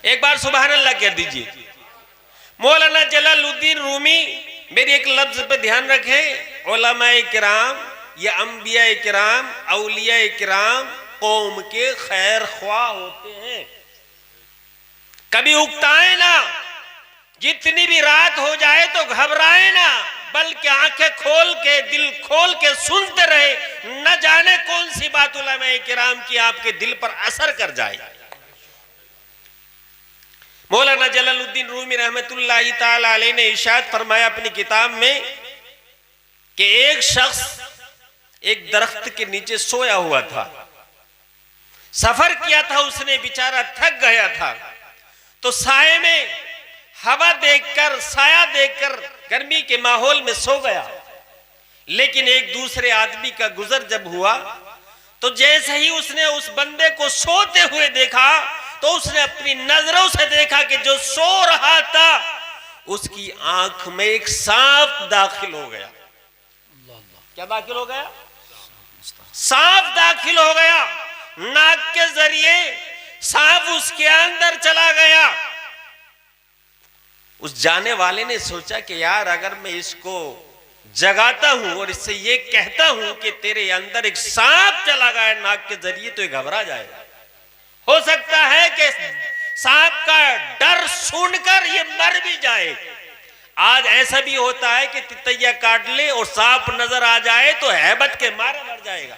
एक बार सुभान अल्लाह कह दीजिए। मौलाना जलालुद्दीन रूमी, मेरी एक लफ्ज पे ध्यान रखें, उलमाए किराम या अंबिया किराम, औलिया किराम कौम के खैर ख्वाह होते हैं। कभी उकताए ना, जितनी भी रात हो जाए तो घबराए ना, बल्कि आंखें खोल के दिल खोल के सुनते रहे, न जाने कौन सी बात उलमाए किराम की आपके दिल पर असर कर जाए। मौलाना जलालुद्दीन रूमी रहमतुल्लाहि ताला अलैहि ने इरशाद फरमाया अपनी किताब में कि एक शख्स एक दरख्त के नीचे सोया हुआ था, सफर किया था उसने, बेचारा थक गया था, तो साये में हवा देखकर, साया देखकर गर्मी के माहौल में सो गया। लेकिन एक दूसरे आदमी का गुजर जब हुआ तो जैसे ही उसने उस बंदे को सोते हुए देखा तो उसने अपनी नजरों से देखा कि जो सो रहा था उसकी आंख में एक सांप दाखिल हो गया। क्या दाखिल हो गया? सांप दाखिल हो गया। नाक के जरिए सांप उसके अंदर चला गया। उस जाने वाले ने सोचा कि यार अगर मैं इसको जगाता हूं और इससे ये कहता हूं कि तेरे अंदर एक सांप चला गया नाक के जरिए, तो ये घबरा जाएगा। हो सकता है कि सांप का डर सुनकर ये मर भी जाए। आज ऐसा भी होता है कि तितैया काट ले और सांप नजर आ जाए तो हैबत के मारे मर जाएगा।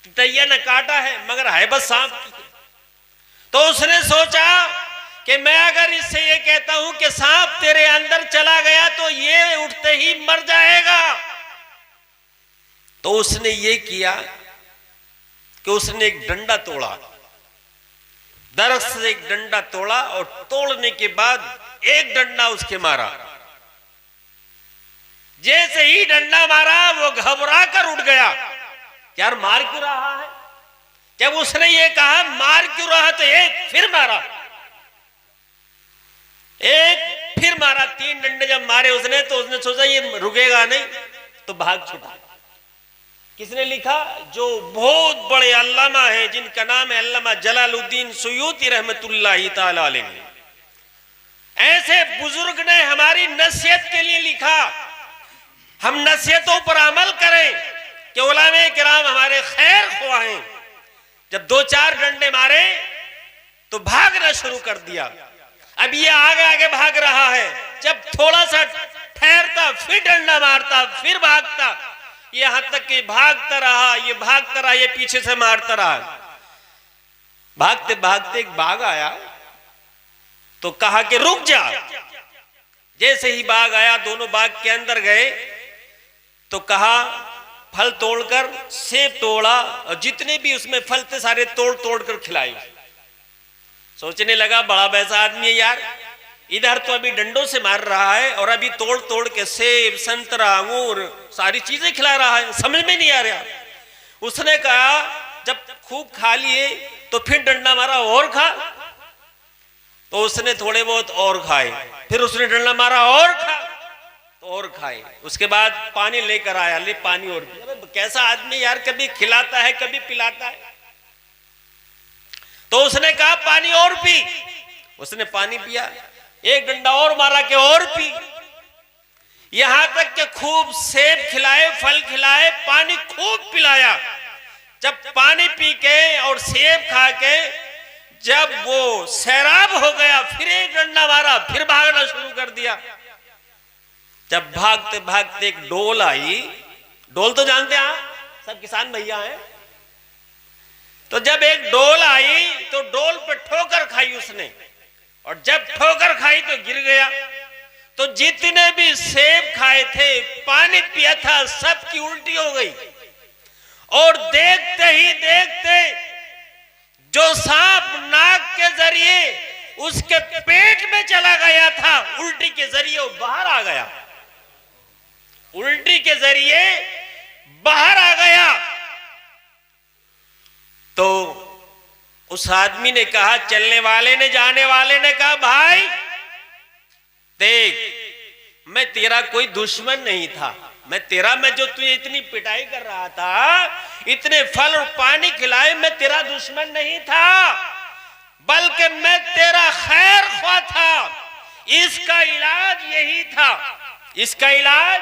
तितैया ने काटा है मगर हैबत सांप की। तो उसने सोचा कि मैं अगर इससे ये कहता हूं कि सांप तेरे अंदर चला गया तो ये उठते ही मर जाएगा। तो उसने ये किया कि उसने एक डंडा तोड़ा, दरख्त से एक डंडा तोड़ा और तोड़ने के बाद एक डंडा उसके मारा। जैसे ही डंडा मारा वो घबरा कर उठ गया। यार मार क्यों रहा है? जब उसने ये कहा मार क्यों रहा तो एक फिर मारा, एक फिर मारा। 3 डंडे जब मारे उसने तो उसने सोचा ये रुकेगा नहीं तो भाग छूटा। किसने लिखा? जो बहुत बड़े अल्लामा हैं जिनका नाम है अल्लामा जलालुद्दीन सुयूती रहमतुल्लाहि ताला अलैहि। ऐसे बुजुर्ग ने हमारी नसीहत के लिए लिखा। हम नसीहतों पर अमल करें कि उलमाए किराम हमारे खैर ख्वाह हैं। जब 2-4 डंडे मारे तो भागना शुरू कर दिया। अब ये आगे आगे भाग रहा है। जब थोड़ा सा ठहरता फिर डंडा मारता, फिर भागता, यहां तक कि भागता रहा, ये भागता रहा, ये पीछे से मारता रहा। भागते भागते एक बाघ आया तो कहा कि रुक जा। जैसे ही बाघ आया, दोनों बाघ के अंदर गए तो कहा फल तोड़कर, सेब तोड़ा और जितने भी उसमें फल थे सारे तोड़ तोड़ कर खिलाए। सोचने लगा बड़ा वैसा आदमी है यार, इधर तो अभी डंडों से मार रहा है और अभी तोड़ तोड़ के सेब, संतरा, अंगूर सारी चीजें खिला रहा है, समझ में नहीं आ रहा। उसने कहा जब खूब खा लिए तो फिर डंडा मारा और खा। तो उसने थोड़े बहुत और खाए, फिर उसने डंडा मारा और खा तो और खाए। उसके बाद पानी लेकर आया, ले पानी और पी। कैसा आदमी यार, कभी खिलाता है कभी पिलाता है। तो उसने कहा पानी और पी। उसने पानी पिया, एक डंडा और मारा के और पी। यहां तक कि खूब सेब खिलाए, फल खिलाए, पानी खूब पिलाया। जब पानी पी के और सेब खा के जब वो सैराब हो गया, फिर एक डंडा मारा, फिर भागना शुरू कर दिया। जब भागते भागते एक डोल आई। डोल तो जानते हैं, सब किसान भैया हैं। तो जब एक डोल आई तो डोल पे ठोकर खाई उसने, और जब ठोकर खाई तो गिर गया। तो जितने भी सेब खाए थे, पानी पिया था, सबकी उल्टी हो गई। और देखते ही देखते जो सांप नाक के जरिए उसके पेट में चला गया था, उल्टी के जरिए वो बाहर आ गया। उल्टी के जरिए बाहर आ गया। तो उस आदमी ने कहा, चलने वाले ने, जाने वाले ने कहा भाई देख मैं तेरा कोई दुश्मन नहीं था, मैं जो तुझे इतनी पिटाई कर रहा था, इतने फल और पानी खिलाए, मैं तेरा दुश्मन नहीं था, बल्कि मैं तेरा खैर ख्वाह था। इसका इलाज यही था, इसका इलाज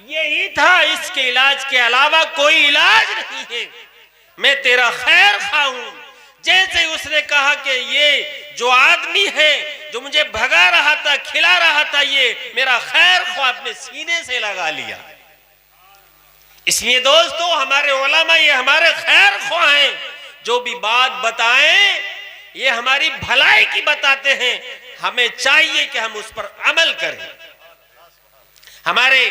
यही था, इसके इलाज के अलावा कोई इलाज नहीं है। मैं तेरा खैर ख्वाह हूं। जैसे उसने कहा कि ये जो आदमी है जो मुझे भगा रहा था, खिला रहा था, ये मेरा खैर ख्वाह अपने सीने से लगा लिया। इसलिए दोस्तों, हमारे उलमा ये हमारे खैर ख्वाह हैं। जो भी बात बताएं ये हमारी भलाई की बताते हैं। हमें चाहिए कि हम उस पर अमल करें। हमारे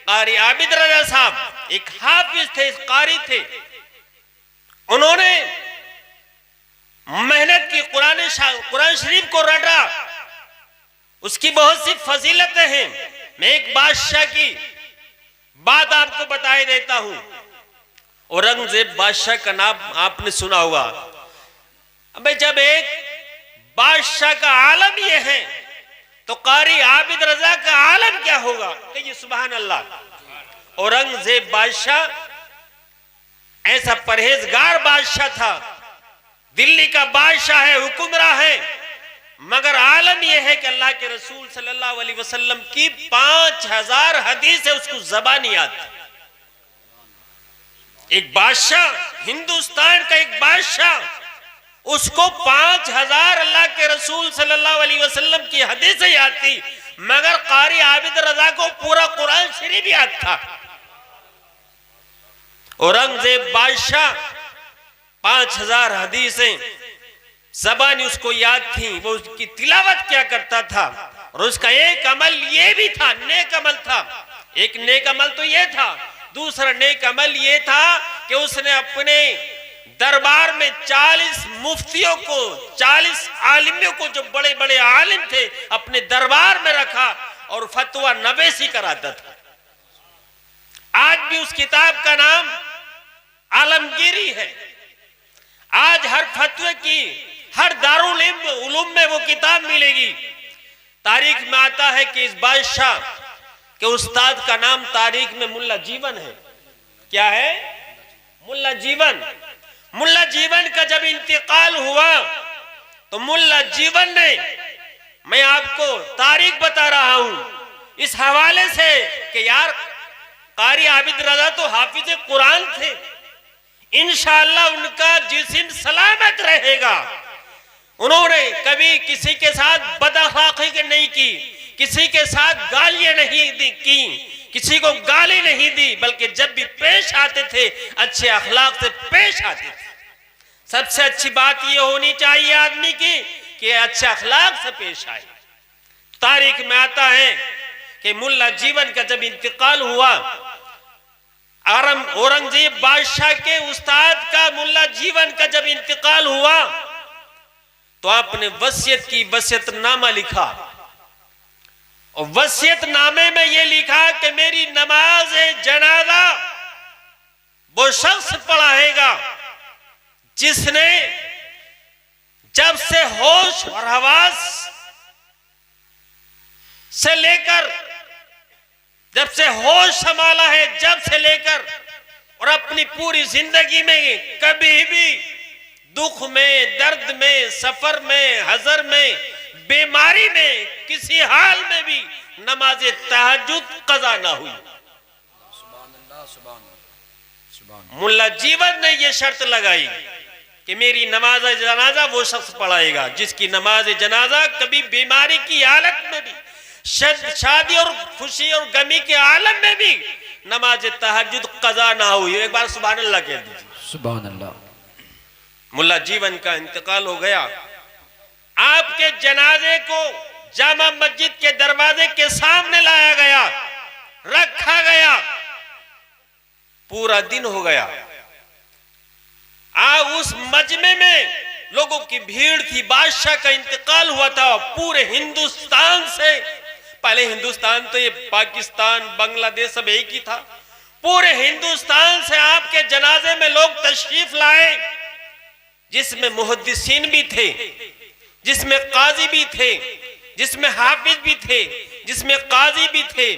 कारी आबिद रजा साहब एक हाफिज थे, कारी थे। उन्होंने मेहनत की, कुरान शरीफ को रटा। उसकी बहुत सी फजीलतें हैं। मैं एक बादशाह की बात आपको बताए देता हूं। औरंगजेब बादशाह का नाम आपने सुना होगा। अबे जब एक बादशाह का आलम यह है तो कारी आबिद रजा का आलम क्या होगा? कहिए सुभान अल्लाह। औरंगजेब बादशाह ऐसा परहेजगार बादशाह था, दिल्ली का बादशाह है, हुक्मरां है, मगर आलम यह है कि अल्लाह के रसूल सल्लल्लाहु अलैहि वसल्लम की 5000 हदीस है, उसको ज़बान याद थी। एक बादशाह, हिंदुस्तान का एक बादशाह, उसको 5000 अल्लाह के रसूल सल्लल्लाहु अलैहि वसल्लम की हदीसें याद थी, मगर कारी आबिद रजा को पूरा कुरान शरीफ याद था। औरंगजेब बादशाह 5000 हदीसें ज़बानी उसको याद थी, वो उसकी तिलावत क्या करता था। और उसका एक अमल ये भी था, नेक अमल था। एक नेक अमल तो ये था, दूसरा नेक अमल ये था कि उसने अपने दरबार में 40 मुफ्तियों को, 40 आलिमों को, जो बड़े बड़े आलिम थे, अपने दरबार में रखा और फतवा नवेसी कराता था। आज भी उस किताब का नाम आलमगीरी है। आज हर फतवे की, हर दारुल उलूम में वो किताब मिलेगी। तारीख में आता है कि इस बादशाह के उस्ताद का नाम तारीख में मुल्ला जीवन है। क्या है? मुल्ला जीवन। मुल्ला जीवन का जब इंतकाल हुआ तो मुल्ला जीवन ने, मैं आपको तारीख बता रहा हूं इस हवाले से कि यार कारी आबिद रजा तो हाफिज कुरान थे, इंशाअल्लाह उनका जिस्म सलामत रहेगा। उन्होंने कभी किसी के साथ बदअखलाकी नहीं की, किसी के साथ गालियां नहीं की, किसी को गाली नहीं दी, बल्कि जब भी पेश आते थे अच्छे अखलाक से पेश आते थे। सबसे अच्छी बात यह होनी चाहिए आदमी की कि अच्छे अखलाक से पेश आए। तारीख में आता है कि मुल्ला जीवन का जब इंतकाल हुआ, औरंगजेब बादशाह के उस्ताद का मुल्ला जीवन का जब इंतकाल हुआ तो आपने वसीयत की, वसीयतनामा लिखा। और वसीयतनामे में यह लिखा कि मेरी नमाज जनाजा वो शख्स पढ़ाएगा जिसने जब से होश और हवास से लेकर, जब से होश संभाला है, जब से लेकर और अपनी पूरी जिंदगी में कभी भी दुख में, दर्द में, सफर में, हजर में, बीमारी में, किसी हाल में भी नमाज तहज्जुद कज़ा ना हुई। मुल्ला जीवन ने यह शर्त लगाई कि मेरी नमाज जनाजा वो शख्स पढ़ाएगा जिसकी नमाज जनाजा कभी बीमारी की हालत में भी, शादी और खुशी और गमी के आलम में भी नमाज तहज्जुद कज़ा ना हुई। एक बार सुभान अल्लाह कह दीजिए। सुभान अल्लाह। मुल्ला जीवन का इंतकाल हो गया। आपके जनाजे को जामा मस्जिद के दरवाजे के सामने लाया गया, रखा गया। पूरा दिन हो गया। उस मजमे में लोगों की भीड़ थी। बादशाह का इंतकाल हुआ था पूरे हिंदुस्तान से। पहले हिंदुस्तान तो ये पाकिस्तान, बांग्लादेश सब एक ही था। पूरे हिंदुस्तान से आपके जनाजे में लोग तशरीफ लाए, जिसमें मुहद्दिसीन भी थे, जिसमें काजी भी थे, जिसमें हाफिज भी थे, जिसमें काजी भी थे,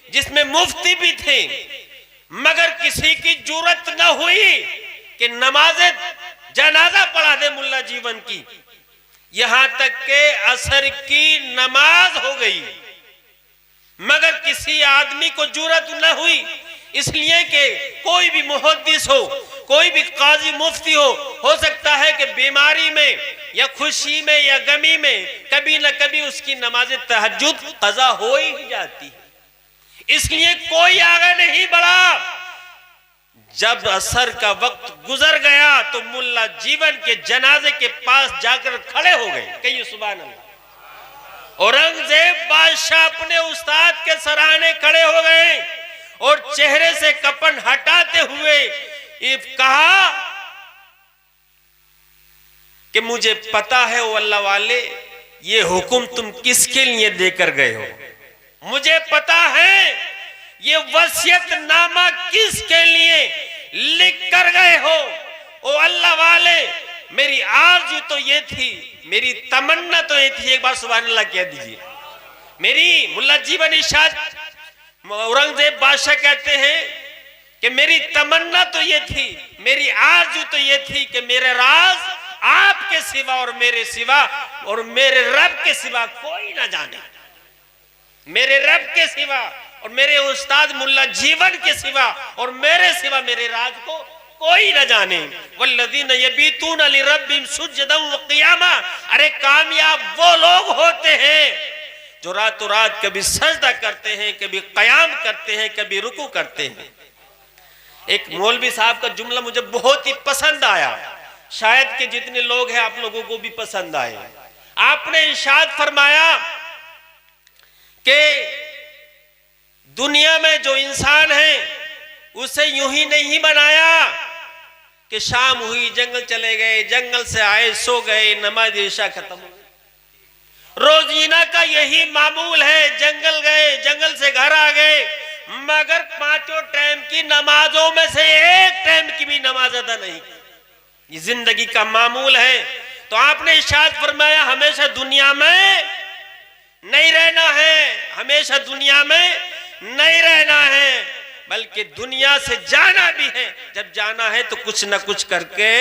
जिसमें मुफ्ती भी थे, मगर किसी की जरूरत न हुई कि नमाज जनाजा पढ़ा दे मुल्ला जीवन की। यहां तक के असर की नमाज हो गई, मगर किसी आदमी को जरूरत न हुई, इसलिए कि कोई भी मुहद्दिस हो, कोई भी काजी मुफ्ती हो सकता है कि बीमारी में या खुशी में या गमी में कभी न कभी उसकी नमाज तहज्जुद कज़ा हो ही जाती है। इसलिए कोई आगे नहीं बढ़ा। जब असर का वक्त गुजर गया तो मुल्ला जीवन के जनाजे के पास जाकर खड़े हो गए। कहिए सुभान अल्लाह। औरंगजेब बादशाह अपने उस्ताद के सराहने खड़े हो गए और चेहरे से कफन हटाते हुए कहा कि मुझे पता है ओ अल्लाह वाले, ये हुक्म तुम किसके लिए देकर गए हो। मुझे पता है ये वसीयतनामा किसके लिए लिख कर गए हो। ओ अल्लाह वाले, मेरी आरज़ू तो ये थी, मेरी तमन्ना तो ये थी, एक बार सुभान अल्लाह कह दीजिए। मेरी मुल्ला जीवन इरशाद औरंगजेब बादशाह कहते हैं कि मेरी तमन्ना तो ये थी, मेरी आरज़ू तो ये थी कि मेरे राज आपके सिवा और मेरे सिवा और मेरे रब के सिवा कोई ना जाने। मेरे रब के सिवा और मेरे उस्ताद मुल्ला जीवन के सिवा और मेरे सिवा मेरे राज को कोई न जाने। वल्लज़ीना यबीतूना लिरब्बिहिम सुज्जदन व क़ियामा। अरे कामयाब वो लोग होते हैं जो रातों रात कभी सजदा करते हैं, कभी क़याम करते हैं, कभी रुकू करते हैं। एक मौलवी साहब का जुमला मुझे बहुत ही पसंद आया, शायद के जितने लोग हैं आप लोगों को भी पसंद आए। आपने इरशाद फरमाया कि दुनिया में जो इंसान है उसे यूं ही नहीं बनाया कि शाम हुई जंगल चले गए, जंगल से आए सो गए, नमाज इशा खत्म हो गई। रोजीना का यही मामूल है, जंगल गए, जंगल से घर आ गए, मगर पांचों टाइम की नमाजों में से एक टाइम की भी नमाज अदा नहीं की। ये जिंदगी का मामूल है। तो आपने इरशाद फरमाया हमेशा दुनिया में नहीं रहना है, हमेशा दुनिया में नहीं रहना है, बल्कि दुनिया से जाना भी है। जब जाना है तो कुछ ना कुछ करके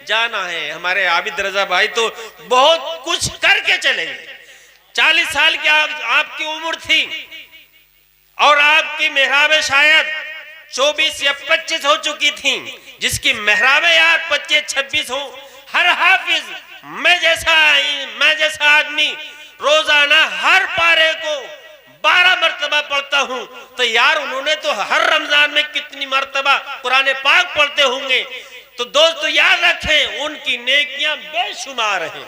जाना है। हमारे आबिद रजा भाई तो बहुत कुछ करके चले गए। 40 साल की आपकी उम्र थी और आपकी मेहराबें शायद 24 या 25 हो चुकी थी, जिसकी मेहराबें यार 25-26 हो। हर हाफिज मैं जैसा आदमी रोजाना हर पारे को 12 मरतबा पढ़ता हूं, तो यार उन्होंने तो हर रमजान में कितनी मरतबा कुरान पाक पढ़ते होंगे। तो दोस्तों याद रखें, उनकी नेकियां बेशुमार हैं,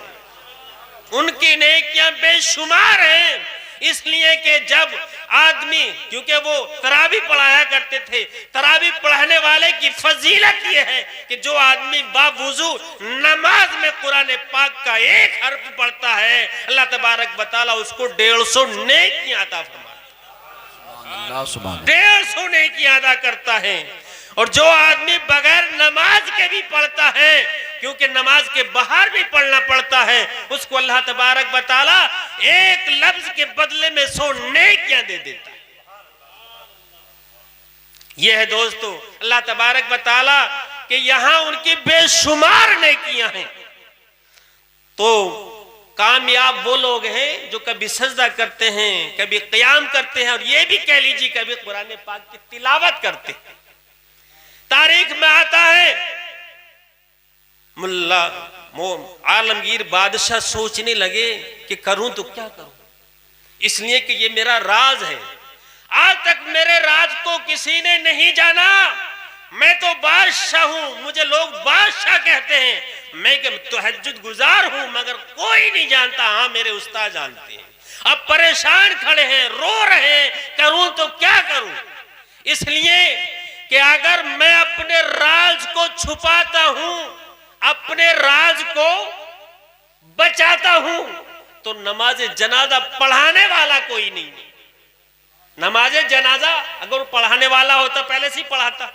उनकी नेकियां बेशुमार हैं। इसलिए कि जब आदमी, क्योंकि वो तरावी पढ़ाया करते थे, तरावी पढ़ाने वाले की फजीलत ये है कि जो आदमी बावुजू नमाज में कुरान पाक का एक हर्फ पढ़ता है, अल्लाह तबारक व तआला उसको 150 नेकियां अता फरमाता है, 150 नेकियां अदा करता है। और जो आदमी बगैर नमाज के भी पढ़ता है, क्योंकि नमाज के बाहर भी पढ़ना पड़ता है, उसको अल्लाह तबारक व तआला एक लफ्ज के बदले में 100 नेकियां दे देता है। यह है दोस्तों अल्लाह तबारक व तआला कि यहां उनकी बेशुमार नेकियां हैं। तो कामयाब वो लोग हैं जो कभी सजदा करते हैं, कभी क़याम करते हैं, और ये भी कह लीजिए कभी कुरान पाक की तिलावत करते हैं। तारीख में आता है मुल्ला आलमगीर बादशाह सोचने लगे कि करूं तो क्या करूं, इसलिए कि ये मेरा राज है। आज तक मेरे राज को किसी ने नहीं जाना। मैं तो बादशाह हूं, मुझे लोग बादशाह कहते हैं, मैं तहज्जुद गुजार हूं, मगर कोई नहीं जानता। हाँ मेरे उस्ताद जानते हैं। अब परेशान खड़े हैं, रो रहे हैं, करूं तो क्या करूं। इसलिए कि अगर मैं अपने राज को छुपाता हूं, अपने राज को बचाता हूं, तो नमाज जनाजा पढ़ाने वाला कोई नहीं। नमाज जनाजा अगर वो पढ़ाने वाला होता पहले से ही पढ़ाता।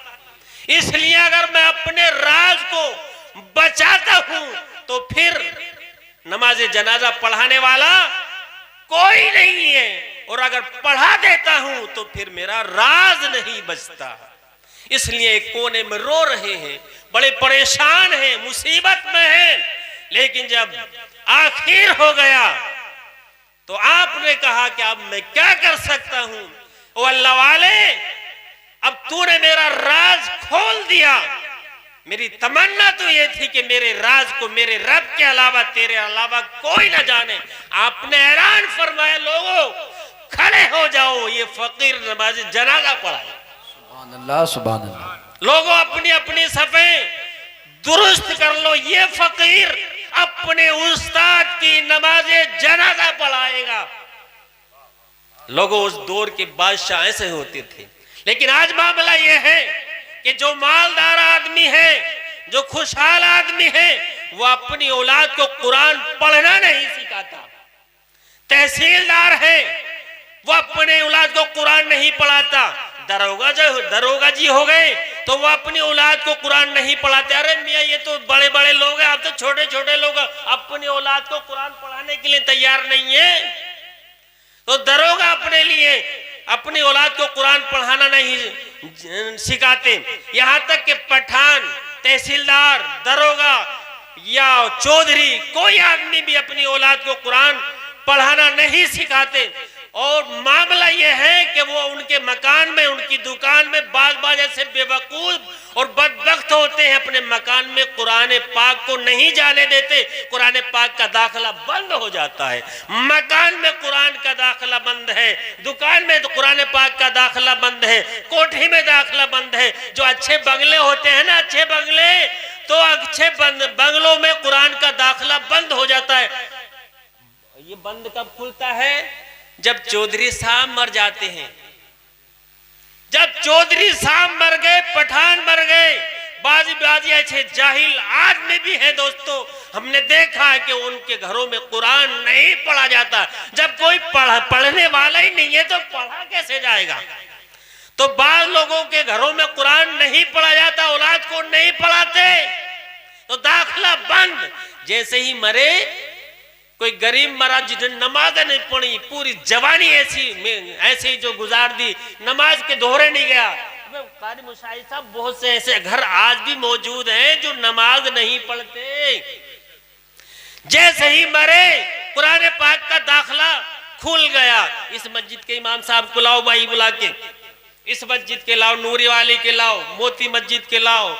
इसलिए अगर मैं अपने राज को बचाता हूं तो फिर नमाज जनाजा पढ़ाने वाला कोई नहीं है। और अगर पढ़ा देता हूं तो फिर मेरा राज नहीं बचता। इसलिए एक कोने में रो रहे हैं, बड़े परेशान हैं, मुसीबत में हैं। लेकिन जब आखिर हो गया तो आपने कहा कि अब मैं क्या कर सकता हूं। ओ अल्लाह वाले, अब तूने मेरा राज खोल दिया। मेरी तमन्ना तो ये थी कि मेरे राज को मेरे रब के अलावा, तेरे अलावा कोई ना जाने। आपने ऐलान फरमाया, लोगों खड़े हो जाओ, ये फकीर नमाज जनाजा पढ़ाए। सुभान अल्लाह, सुभान अल्लाह। लोगों अपनी अपनी सफें दुरुस्त कर लो, ये फकीर अपने उस्ताद की नमाजे जनाजा पढ़ाएगा। लोगों उस दौर के बादशाह ऐसे होते थे। लेकिन आज मामला यह है कि जो मालदार आदमी है, जो खुशहाल आदमी है, वो अपनी औलाद को कुरान पढ़ना नहीं सिखाता। तहसीलदार है, वो अपने औलाद को कुरान नहीं पढ़ाता। दरोगा जी हो गए तो वो अपनी औलाद को कुरान नहीं पढ़ाते। अरे मियाँ, ये तो बड़े बड़े लोग हैं, आप तो छोटे छोटे लोग, अपनी औलाद को कुरान पढ़ाने के लिए तैयार नहीं है। तो दरोगा अपने लिए अपनी औलाद को कुरान पढ़ाना नहीं सिखाते। यहां तक कि पठान, तहसीलदार, दरोगा या चौधरी, कोई आदमी भी अपनी औलाद को कुरान पढ़ाना नहीं सिखाते। और मामला यह है कि वो उनके मकान में, उनकी दुकान में बाज ऐसे बेवकूफ और बदबख्त होते हैं, अपने मकान में कुरान पाक को नहीं जाने देते। कुरान पाक का दाखिला बंद हो जाता है। मकान में कुरान का दाखिला बंद है, दुकान में तो कुरान पाक का दाखिला बंद है, कोठी में दाखिला बंद है। जो अच्छे बंगले होते हैं ना, अच्छे बंगले, तो अच्छे बंगलों में कुरान का दाखिला बंद हो जाता है। ये बंद कब खुलता है? जब चौधरी साहब मर जाते हैं। जब चौधरी साहब मर गए, पठान मर गए, बाजी अच्छे जाहिल आदमी भी हैं दोस्तों, हमने देखा है कि उनके घरों में कुरान नहीं पढ़ा जाता। जब कोई पढ़ने वाला ही नहीं है तो पढ़ा कैसे जाएगा? तो बाद लोगों के घरों में कुरान नहीं पढ़ा जाता, औलाद को नहीं पढ़ाते, तो दाखिला बंद। जैसे ही मरे, कोई गरीब मरा जिसने नमाज नहीं पढ़ी, पूरी जवानी ऐसी जो गुजार दी, नमाज के दोहरे नहीं गया। कारी मुशाहिद साहब, बहुत से ऐसे घर आज भी मौजूद हैं जो नमाज नहीं पढ़ते। जैसे ही मरे, कुरान पाक का दाखिला खुल गया। इस मस्जिद के इमाम साहब को लाओ भाई, बुला के, इस मस्जिद के लाओ, नूरी वाली के लाओ, मोती मस्जिद के लाओ,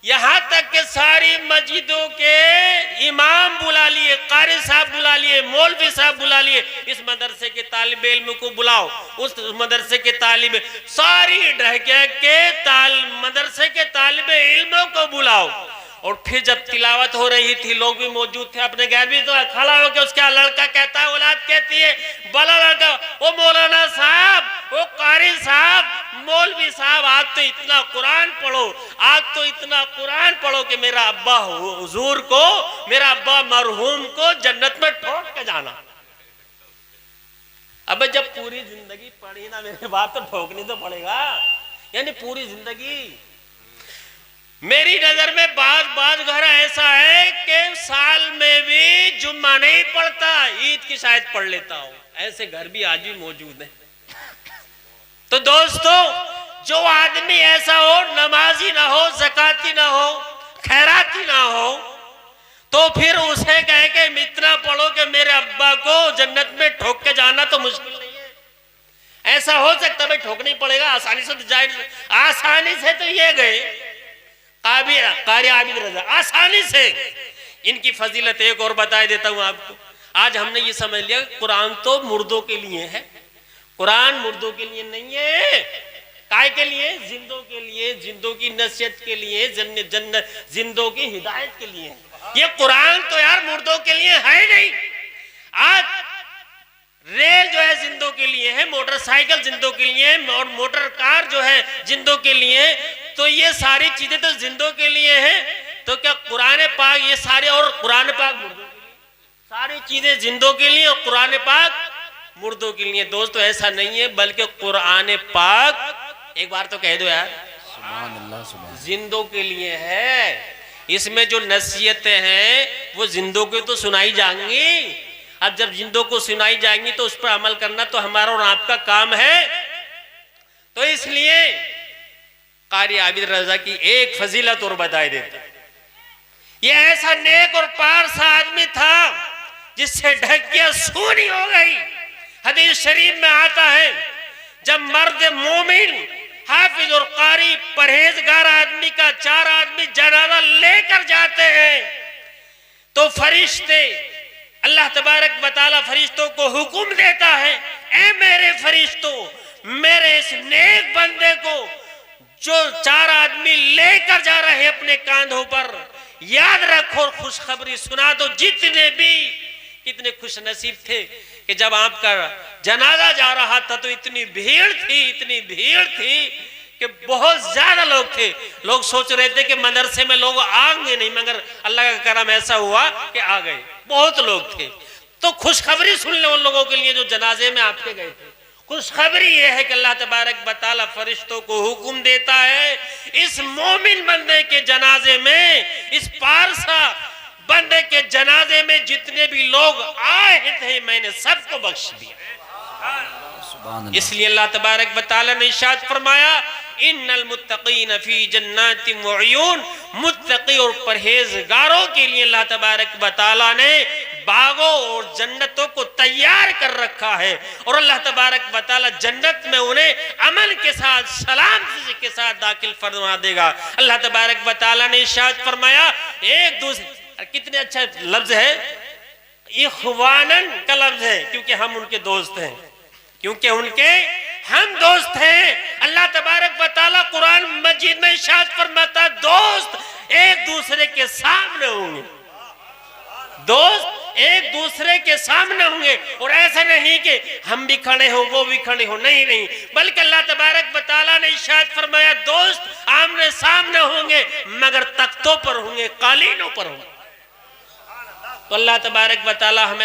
यहां तक के सारी मस्जिदों के इमाम बुला लिए, कारी साहब बुला लिए, मौलवी साहब बुला लिए। इस मदरसे के तालिब इल्म को बुलाओ, उस मदरसे के तालिब, सारी ढके के मदरसे के तालिब इल्मों को बुलाओ। और फिर जब तिलावत हो रही थी, लोग भी मौजूद थे, अपने घर भी तो खड़ा होकर उसका लड़का कहता है, औलाद कहती है, बड़ा लड़का, ओ मौलाना साहब, ओ कारी साहब, मौलवी साहब, आज तो इतना कुरान पढ़ो, आज तो इतना कुरान पढ़ो कि मेरा अब्बा हुजूर को, मेरा अब्बा मरहूम को जन्नत में ठोक के जाना। अब जब पूरी जिंदगी पढ़ी ना मेरे बाप, तो ठोकनी तो पड़ेगा। यानी पूरी जिंदगी। मेरी नजर में बाज घर ऐसा है कि साल में भी जुम्मा नहीं पढ़ता, ईद की शायद पढ़ लेता हूं। ऐसे घर भी आज भी मौजूद है। तो दोस्तों, जो आदमी ऐसा हो, नमाजी ना हो, ज़काती ना हो, खैराती ना हो, तो फिर उसे कहे कि इतना पढ़ो कि मेरे अब्बा को जन्नत में ठोक के जाना, तो मुश्किल नहीं है। ऐसा हो सकता भाई, ठोकना ही पड़ेगा, आसानी से तो जाए, आसानी से तो ये गए कारी आबिद रजा, आसानी से। इनकी फजीलत एक और बता देता हूं आपको। आज हमने ये समझ लिया कुरान तो मुर्दों के लिए है। कुरान मुर्दों के लिए नहीं है। काय के लिए? जिंदों के लिए, जिंदों की नसीहत के लिए, जिंदों की हिदायत के लिए। ये कुरान तो यार मुर्दों के लिए है नहीं। आज रेल जो है जिंदों के लिए है, मोटरसाइकिल जिंदों के लिए है, और मोटर कार जो है जिंदों के लिए। तो ये सारी चीजें तो जिंदों के लिए है। तो क्या कुरान पाक ये सारे, और कुरान पाक मुर्दों के लिए, सारी चीजें जिंदों के लिए और कुरान पाक मुर्दों के लिए? दोस्तों ऐसा नहीं है, बल्कि कुरान पाक, एक बार तो कह दो यार, सुभान अल्लाह, सुभान, जिंदों के लिए है। इसमें जो नसीहतें हैं वो जिंदों को तो सुनाई जाएंगी। अब जब जिंदों को सुनाई जाएंगी तो उस पर अमल करना तो हमारा और आपका काम है। तो इसलिए कारी आबिद रजा की एक फजीलत और बताई देते, ये ऐसा नेक और पारसा आदमी था जिससे ढकिया सूनी हो गई। हदीस शरीफ में आता है जब मर्द मोमिन हाफिज और कारी परहेजगार आदमी का 4 आदमी जनाजा लेकर जाते हैं तो फरिश्ते अल्लाह तबारक व तआला फरिश्तों को हुक्म देता है, ए मेरे फरिश्तों, मेरे इस नेक बंदे को जो 4 आदमी लेकर जा रहे हैं अपने कांधों पर, याद रखो और खुशखबरी सुना दो। जितने भी कितने खुश नसीब थे कि जब आपका जनाजा जा रहा था तो इतनी भीड़ थी कि बहुत ज्यादा लोग थे। लोग सोच रहे थे कि मदरसे में लोग आएंगे नहीं, मगर अल्लाह का करम ऐसा हुआ कि आ गए, बहुत लोग थे। तो खुशखबरी सुन ले उन लोगों के लिए जो जनाजे में आपके गए थे। खुशखबरी यह है कि अल्लाह तबारक व तआला फरिश्तों को हुक्म देता है, इस मोमिन बंदे के जनाजे में, इस पारसा बंदे के जनाजे में जितने भी लोग आए थे मैंने सबको बख्श दिया। इसलिए अल्लाह तबारक व तआला ने इरशाद फरमाया, इन्नल मुत्तकीन फी जन्नातिन व उयून, मुत्तकी और परहेजगारों के लिए अल्लाह तबारक व तआला ने बागों और जन्नतों को तैयार कर रखा है। और अल्लाह तबारक व तआला जन्नत में उन्हें अमन के साथ, सलामती के साथ दाखिल फरमा देगा। अल्लाह तबारक व तआला ने इरशाद फरमाया, एक दूसरे, कितने अच्छा लफ्ज है, इख्वानन का लफ्ज है, क्योंकि हम उनके दोस्त हैं, क्योंकि उनके हम दोस्त हैं। अल्लाह तबारक व तआला कुरान मजीद में इरशाद फरमाता, दोस्त एक दूसरे के सामने होंगे, दोस्त एक दूसरे के सामने होंगे। और ऐसा नहीं कि हम भी खड़े हो वो भी खड़े हो, नहीं नहीं, बल्कि अल्लाह तबारक व तआला ने इरशाद फरमाया, दोस्त आमने सामने होंगे मगर तख्तों पर होंगे, कालीनों पर होंगे। तो अल्लाह तबारक व तआला हमें